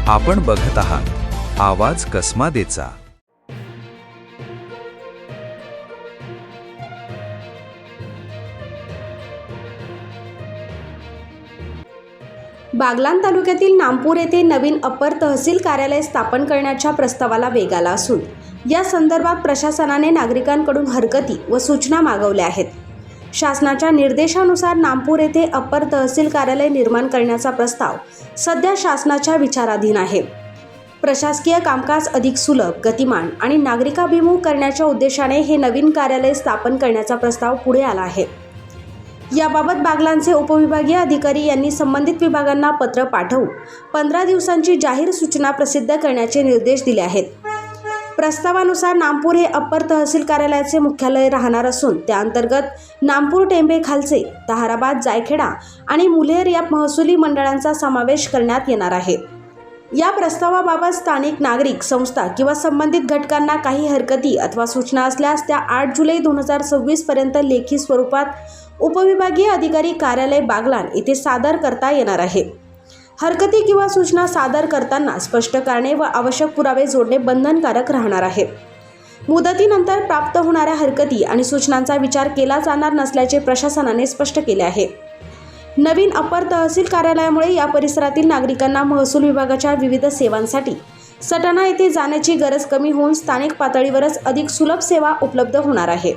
आपण बघत आहात आवाज कसमादेचा। बागलाण तालुक्यातील नामपूर येथे नवीन अपर तहसील कार्यालय स्थापन करण्याच्या प्रस्तावाला वेग आला असून या संदर्भात प्रशासनाने नागरिकांकडून हरकती व सूचना मागवल्या आहेत। शासनाच्या निर्देशानुसार नामपूर येथे अपर तहसील कार्यालय निर्माण करण्याचा प्रस्ताव सध्या शासनाच्या विचाराधीन आहे। प्रशासकीय कामकाज अधिक सुलभ, गतिमान आणि नागरिकाभिमुख करण्याच्या उद्देशाने हे नवीन कार्यालय स्थापन करण्याचा प्रस्ताव पुढे आला आहे। याबाबत बागलाणचे उपविभागीय अधिकारी यांनी संबंधित विभागांना पत्र पाठवून 15 दिवसांची जाहीर सूचना प्रसिद्ध करण्याचे निर्देश दिले आहेत। प्रस्तावानुसार नामपूर हे अप्पर तहसील कार्यालयाचे मुख्यालय राहणार असून त्या अंतर्गत नामपूर, टेंबे खालचे, ताहाराबाद, जायखेडा आणि मुल्हेर या महसुली मंडळांचा समावेश करण्यात येणार आहे। या प्रस्तावाबाबत स्थानिक नागरिक, संस्था किंवा संबंधित घटकांना काही हरकती अथवा सूचना असल्यास त्या 8 जुलै 2026 पर्यंत लेखी स्वरूपात उपविभागीय अधिकारी कार्यालय बागलाण येथे सादर करता येणार आहे। हरकती किंवा सूचना सादर करताना स्पष्ट कारणे व आवश्यक पुरावे जोडणे बंधनकारक राहणार आहे। मुदतीनंतर प्राप्त होणाऱ्या हरकती आणि सूचनांचा विचार केला जाणार नसल्याचे प्रशासनाने स्पष्ट केले आहे। नवीन अपर तहसील कार्यालयामुळे या परिसरातील नागरिकांना महसूल विभागाच्या विविध सेवांसाठी सटाणा येथे जाण्याची गरज कमी होऊन स्थानिक पातळीवरच अधिक सुलभ सेवा उपलब्ध होणार आहे।